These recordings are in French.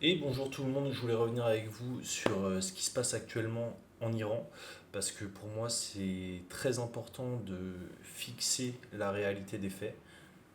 Et bonjour tout le monde, je voulais revenir avec vous sur ce qui se passe actuellement en Iran, parce que pour moi c'est très important de fixer la réalité des faits.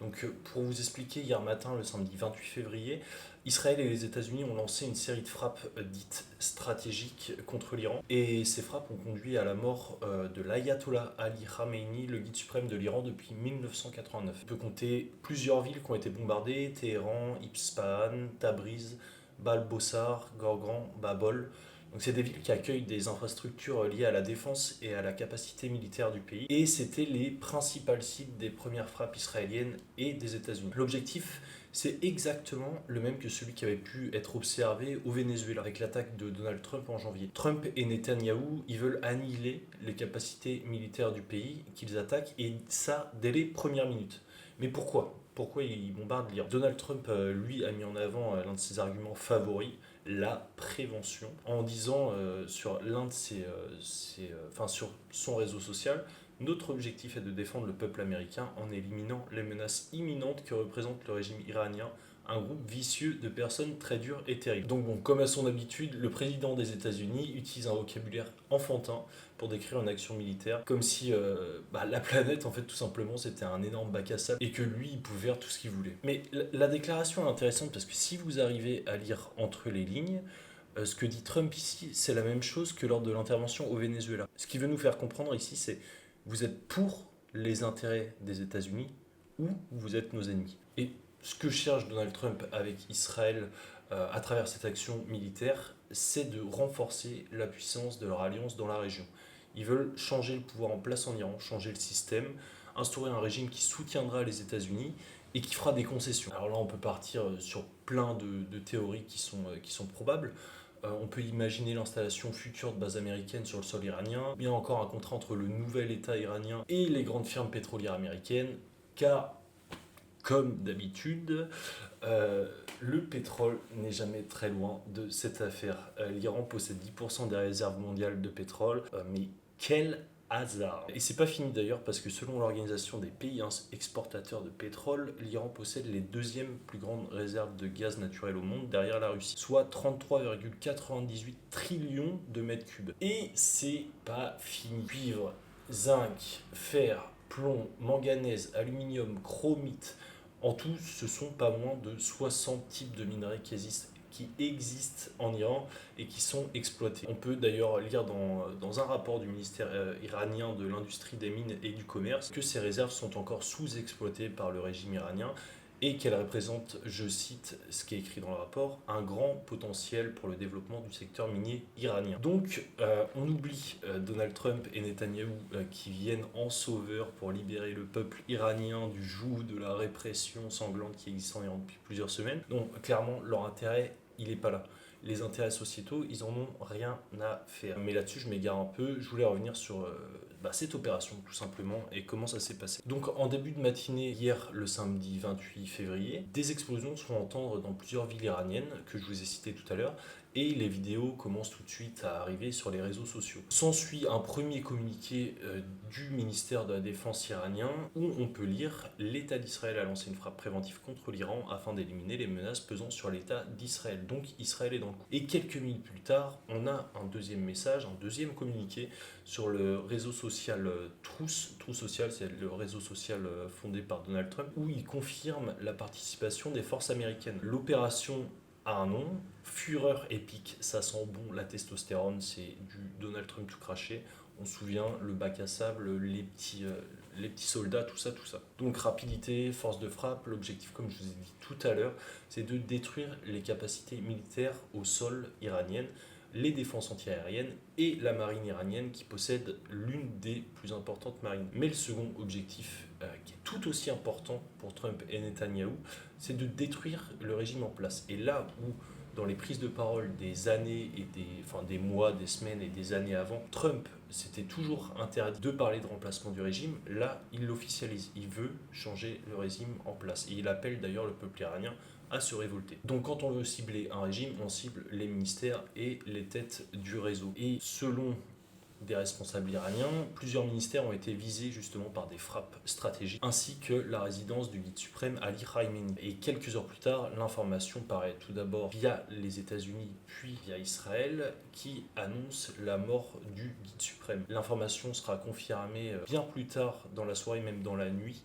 Donc pour vous expliquer, hier matin, le samedi 28 février, Israël et les États-Unis ont lancé une série de frappes dites stratégiques contre l'Iran. Et ces frappes ont conduit à la mort de l'ayatollah Ali Khamenei, le guide suprême de l'Iran depuis 1989. On peut compter plusieurs villes qui ont été bombardées: Téhéran, Ispahan, Tabriz, Balbossar, Gorgan, Babol. Donc c'est des villes qui accueillent des infrastructures liées à la défense et à la capacité militaire du pays. Et c'était les principales cibles des premières frappes israéliennes et des États-Unis. L'objectif, c'est exactement le même que celui qui avait pu être observé au Venezuela avec l'attaque de Donald Trump en janvier. Trump et Netanyahou, ils veulent annihiler les capacités militaires du pays qu'ils attaquent, et ça dès les premières minutes. Mais pourquoi ils bombardent l'Iran? Donald Trump, lui, a mis en avant l'un de ses arguments favoris, la prévention, en disant sur l'un de sur son réseau social: notre objectif est de défendre le peuple américain en éliminant les menaces imminentes que représente le régime iranien, un groupe vicieux de personnes très dures et terribles. Donc bon, comme à son habitude, le président des États-Unis utilise un vocabulaire enfantin pour décrire une action militaire, comme si la planète, en fait, tout simplement, c'était un énorme bac à sable et que lui, il pouvait faire tout ce qu'il voulait. Mais la déclaration est intéressante parce que si vous arrivez à lire entre les lignes, ce que dit Trump ici, c'est la même chose que lors de l'intervention au Venezuela. Ce qu'il veut nous faire comprendre ici, c'est: vous êtes pour les intérêts des États-Unis ou vous êtes nos ennemis. Et ce que cherche Donald Trump avec Israël à travers cette action militaire, c'est de renforcer la puissance de leur alliance dans la région. Ils veulent changer le pouvoir en place en Iran, changer le système, instaurer un régime qui soutiendra les États-Unis et qui fera des concessions. Alors là, on peut partir sur plein de théories qui sont probables. On peut imaginer l'installation future de bases américaines sur le sol iranien, bien encore un contrat entre le nouvel État iranien et les grandes firmes pétrolières américaines, car, comme d'habitude, le pétrole n'est jamais très loin de cette affaire. L'Iran possède 10% des réserves mondiales de pétrole, mais quel hasard! Et c'est pas fini d'ailleurs, parce que selon l'Organisation des pays exportateurs de pétrole, l'Iran possède les deuxièmes plus grandes réserves de gaz naturel au monde, derrière la Russie, soit 33,98 trillions de mètres cubes. Et c'est pas fini. Cuivre, zinc, fer, plomb, manganèse, aluminium, chromite, en tout, ce sont pas moins de 60 types de minerais qui existent en Iran et qui sont exploités. On peut d'ailleurs lire dans un rapport du ministère iranien de l'industrie des mines et du commerce que ces réserves sont encore sous-exploitées par le régime iranien et qu'elles représentent, je cite ce qui est écrit dans le rapport, un grand potentiel pour le développement du secteur minier iranien. Donc on oublie Donald Trump et Netanyahou qui viennent en sauveur pour libérer le peuple iranien du joug de la répression sanglante qui existe en Iran depuis plusieurs semaines. Donc clairement, leur intérêt, il n'est pas là. Les intérêts sociétaux, ils en ont rien à faire. Mais là-dessus, je m'égare un peu. Je voulais revenir sur cette opération, tout simplement, et comment ça s'est passé. Donc, en début de matinée, hier, le samedi 28 février, des explosions se font entendre dans plusieurs villes iraniennes, que je vous ai citées tout à l'heure, et les vidéos commencent tout de suite à arriver sur les réseaux sociaux. S'ensuit un premier communiqué du ministère de la Défense iranien où on peut lire: l'État d'Israël a lancé une frappe préventive contre l'Iran afin d'éliminer les menaces pesant sur l'État d'Israël. Donc Israël est dans le coup. Et quelques minutes plus tard, on a un deuxième message, un deuxième communiqué sur le réseau social Truth Social, c'est le réseau social fondé par Donald Trump, où il confirme la participation des forces américaines. L'opération a un nom: Fureur épique. Ça sent bon la testostérone, c'est du Donald Trump tout craché. On se souvient, le bac à sable, les petits soldats, tout ça, tout ça. Donc rapidité, force de frappe, l'objectif, comme je vous ai dit tout à l'heure, c'est de détruire les capacités militaires au sol iraniennes, les défenses antiaériennes et la marine iranienne qui possède l'une des plus importantes marines. Mais le second objectif, qui est tout aussi important pour Trump et Netanyahou, c'est de détruire le régime en place. Et là où, dans les prises de parole des années et des mois, des semaines et des années avant, Trump s'était toujours interdit de parler de remplacement du régime, là il l'officialise. Il veut changer le régime en place. Et il appelle d'ailleurs le peuple iranien à se révolter. Donc quand on veut cibler un régime, on cible les ministères et les têtes du réseau. Et selon des responsables iraniens, plusieurs ministères ont été visés justement par des frappes stratégiques, ainsi que la résidence du guide suprême Ali Khamenei. Et quelques heures plus tard, l'information paraît tout d'abord via les États-Unis, puis via Israël, qui annonce la mort du guide suprême. L'information sera confirmée bien plus tard dans la soirée, même dans la nuit,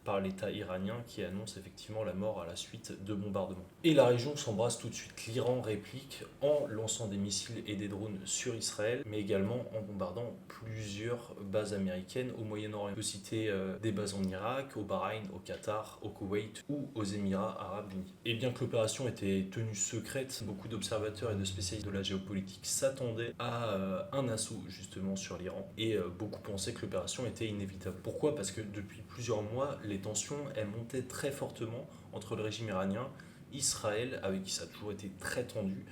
par l'État iranien qui annonce effectivement la mort à la suite de bombardements. Et la région s'embrasse tout de suite. L'Iran réplique en lançant des missiles et des drones sur Israël, mais également en bombardant plusieurs bases américaines au Moyen-Orient. On peut citer des bases en Irak, au Bahreïn, au Qatar, au Koweït ou aux Émirats arabes unis. Et bien que l'opération était tenue secrète, beaucoup d'observateurs et de spécialistes de la géopolitique s'attendaient à un assaut justement sur l'Iran, et beaucoup pensaient que l'opération était inévitable. Pourquoi ? Parce que depuis plusieurs mois, les tensions elles montaient très fortement entre le régime iranien, Israël, avec qui ça a toujours été très tendu,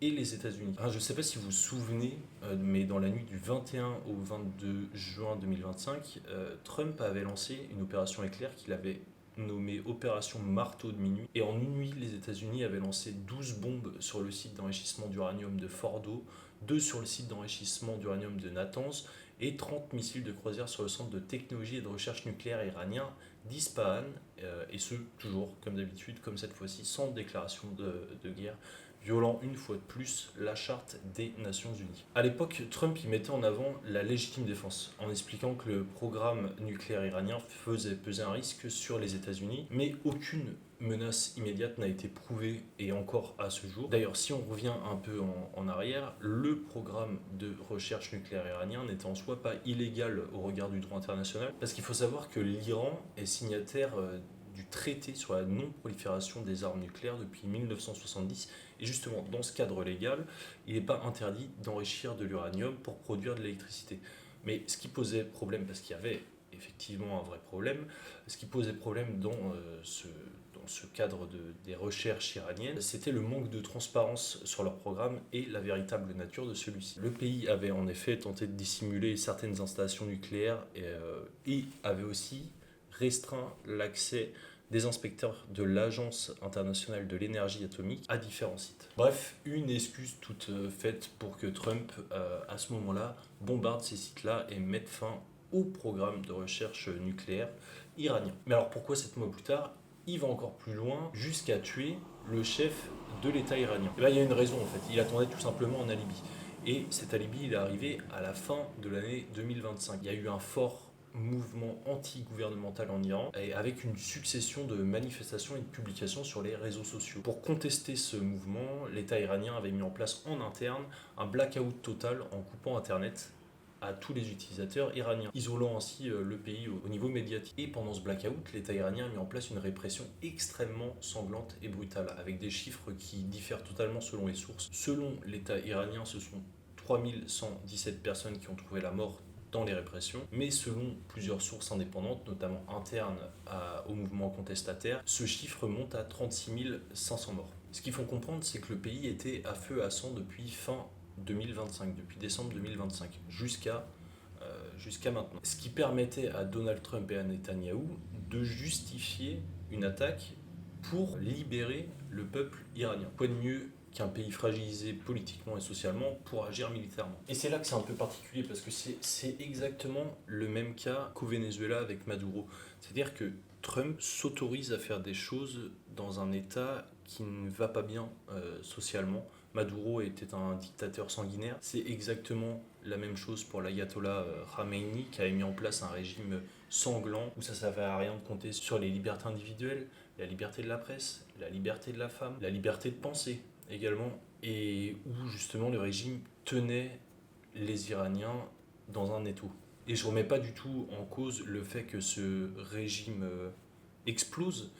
et les États-Unis. Je ne sais pas si vous vous souvenez, mais dans la nuit du 21 au 22 juin 2025, Trump avait lancé une opération éclair qu'il avait nommée Opération Marteau de Minuit. Et en une nuit, les États-Unis avaient lancé 12 bombes sur le site d'enrichissement d'uranium de Fordo, 2 sur le site d'enrichissement d'uranium de Natanz, et 30 missiles de croisière sur le centre de technologie et de recherche nucléaire iranien d'Ispahan, et ce, toujours, comme d'habitude, comme cette fois-ci, sans déclaration de guerre, violant une fois de plus la charte des Nations Unies. À l'époque, Trump y mettait en avant la légitime défense, en expliquant que le programme nucléaire iranien faisait peser un risque sur les États-Unis, mais aucune menace immédiate n'a été prouvée, et encore à ce jour. D'ailleurs, si on revient un peu en arrière, le programme de recherche nucléaire iranien n'était en soi pas illégal au regard du droit international, parce qu'il faut savoir que l'Iran est signataire du traité sur la non-prolifération des armes nucléaires depuis 1970, et justement, dans ce cadre légal, il n'est pas interdit d'enrichir de l'uranium pour produire de l'électricité. Mais ce qui posait problème, parce qu'il y avait effectivement un vrai problème, ce qui posait problème dans ce cadre des recherches iraniennes, c'était le manque de transparence sur leur programme et la véritable nature de celui-ci. Le pays avait en effet tenté de dissimuler certaines installations nucléaires, et avait aussi restreint l'accès des inspecteurs de l'Agence internationale de l'énergie atomique à différents sites. Bref, une excuse toute faite pour que Trump, à ce moment-là, bombarde ces sites-là et mette fin au programme de recherche nucléaire iranien. Mais alors pourquoi 7 mois plus tard, il va encore plus loin jusqu'à tuer le chef de l'État iranien? Et bien, il y a une raison en fait, il attendait tout simplement un alibi. Et cet alibi, il est arrivé à la fin de l'année 2025. Il y a eu un fort mouvement anti-gouvernemental en Iran, et avec une succession de manifestations et de publications sur les réseaux sociaux. Pour contester ce mouvement, l'État iranien avait mis en place en interne un blackout total en coupant Internet à tous les utilisateurs iraniens, isolant ainsi le pays au niveau médiatique. Et pendant ce blackout, l'État iranien a mis en place une répression extrêmement sanglante et brutale, avec des chiffres qui diffèrent totalement selon les sources. Selon l'État iranien, ce sont 3117 personnes qui ont trouvé la mort dans les répressions, mais selon plusieurs sources indépendantes, notamment internes au mouvement contestataire, ce chiffre monte à 36 500 morts. Ce qu'il faut comprendre, c'est que le pays était à feu à sang depuis fin 2025, depuis décembre 2025, jusqu'à maintenant. Ce qui permettait à Donald Trump et à Netanyahou de justifier une attaque pour libérer le peuple iranien. Quoi de mieux qu'un pays fragilisé politiquement et socialement pour agir militairement. Et c'est là que c'est un peu particulier, parce que c'est exactement le même cas qu'au Venezuela avec Maduro. C'est-à-dire que Trump s'autorise à faire des choses dans un État qui ne va pas bien socialement. Maduro était un dictateur sanguinaire. C'est exactement la même chose pour l'ayatollah Khamenei, qui avait mis en place un régime sanglant où ça ne servait à rien de compter sur les libertés individuelles, la liberté de la presse, la liberté de la femme, la liberté de penser également, et où justement le régime tenait les Iraniens dans un étau. Et je ne remets pas du tout en cause le fait que ce régime explose,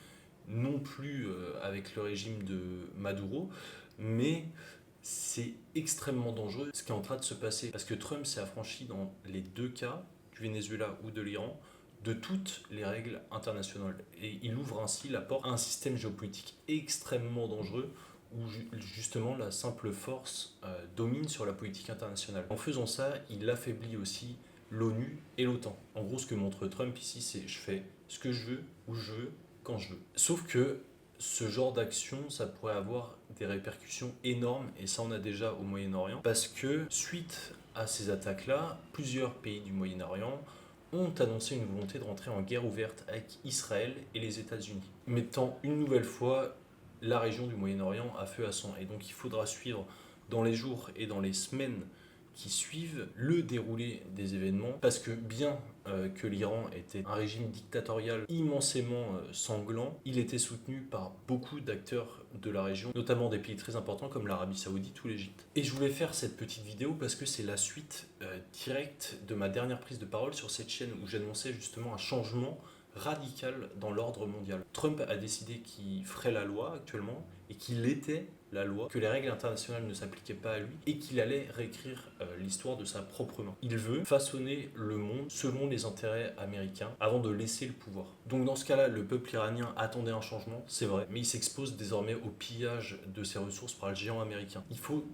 non plus avec le régime de Maduro, mais c'est extrêmement dangereux ce qui est en train de se passer, parce que Trump s'est affranchi dans les deux cas, du Venezuela ou de l'Iran, de toutes les règles internationales. Et il ouvre ainsi la porte à un système géopolitique extrêmement dangereux, où justement la simple force domine sur la politique internationale. En faisant ça, il affaiblit aussi l'ONU et l'OTAN. En gros, ce que montre Trump ici, c'est je fais ce que je veux, où je veux, quand je veux. Sauf que ce genre d'action, ça pourrait avoir des répercussions énormes, et ça on a déjà au Moyen-Orient, parce que suite à ces attaques-là, plusieurs pays du Moyen-Orient ont annoncé une volonté de rentrer en guerre ouverte avec Israël et les États-Unis, mettant une nouvelle fois la région du Moyen-Orient à feu à sang. Et donc il faudra suivre dans les jours et dans les semaines qui suivent le déroulé des événements, parce que bien que l'Iran était un régime dictatorial immensément sanglant, il était soutenu par beaucoup d'acteurs de la région, notamment des pays très importants comme l'Arabie Saoudite ou l'Égypte. Et je voulais faire cette petite vidéo parce que c'est la suite directe de ma dernière prise de parole sur cette chaîne où j'annonçais justement un changement radical dans l'ordre mondial. Trump a décidé qu'il ferait la loi actuellement et qu'il était la loi, que les règles internationales ne s'appliquaient pas à lui et qu'il allait réécrire l'histoire de sa propre main. Il veut façonner le monde selon les intérêts américains avant de laisser le pouvoir. Donc dans ce cas-là, le peuple iranien attendait un changement, c'est vrai, mais il s'expose désormais au pillage de ses ressources par le géant américain. Il faut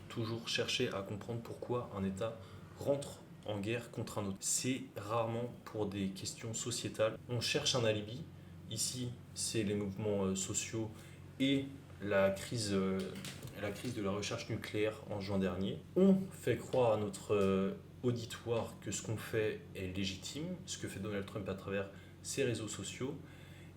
toujours chercher à comprendre pourquoi un État rentre en guerre contre un autre. C'est rarement pour des questions sociétales. On cherche un alibi. Ici, c'est les mouvements sociaux et la crise de la recherche nucléaire en juin dernier. On fait croire à notre auditoire que ce qu'on fait est légitime, ce que fait Donald Trump à travers ses réseaux sociaux,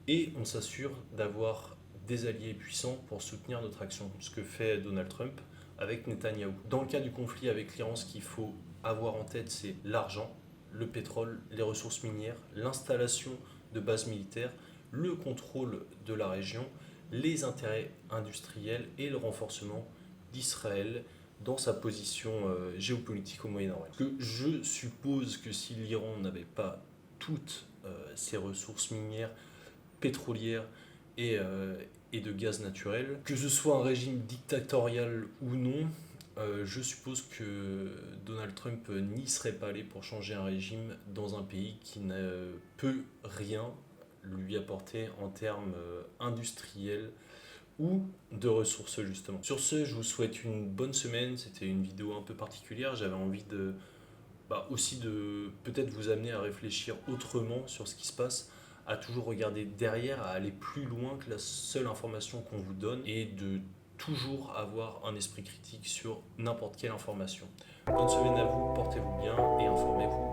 et on s'assure d'avoir des alliés puissants pour soutenir notre action, ce que fait Donald Trump avec Netanyahou. Dans le cas du conflit avec l'Iran, ce qu'il faut avoir en tête, c'est l'argent, le pétrole, les ressources minières, l'installation de bases militaires, le contrôle de la région, les intérêts industriels et le renforcement d'Israël dans sa position géopolitique au Moyen-Orient. Parce que je suppose que si l'Iran n'avait pas toutes ses ressources minières, pétrolières et de gaz naturel, que ce soit un régime dictatorial ou non, je suppose que Donald Trump n'y serait pas allé pour changer un régime dans un pays qui ne peut rien lui apporter en termes industriels ou de ressources justement. Sur ce, je vous souhaite une bonne semaine. C'était une vidéo un peu particulière. J'avais envie aussi de peut-être vous amener à réfléchir autrement sur ce qui se passe, à toujours regarder derrière, à aller plus loin que la seule information qu'on vous donne et de toujours avoir un esprit critique sur n'importe quelle information. Bonne semaine à vous, portez-vous bien et informez-vous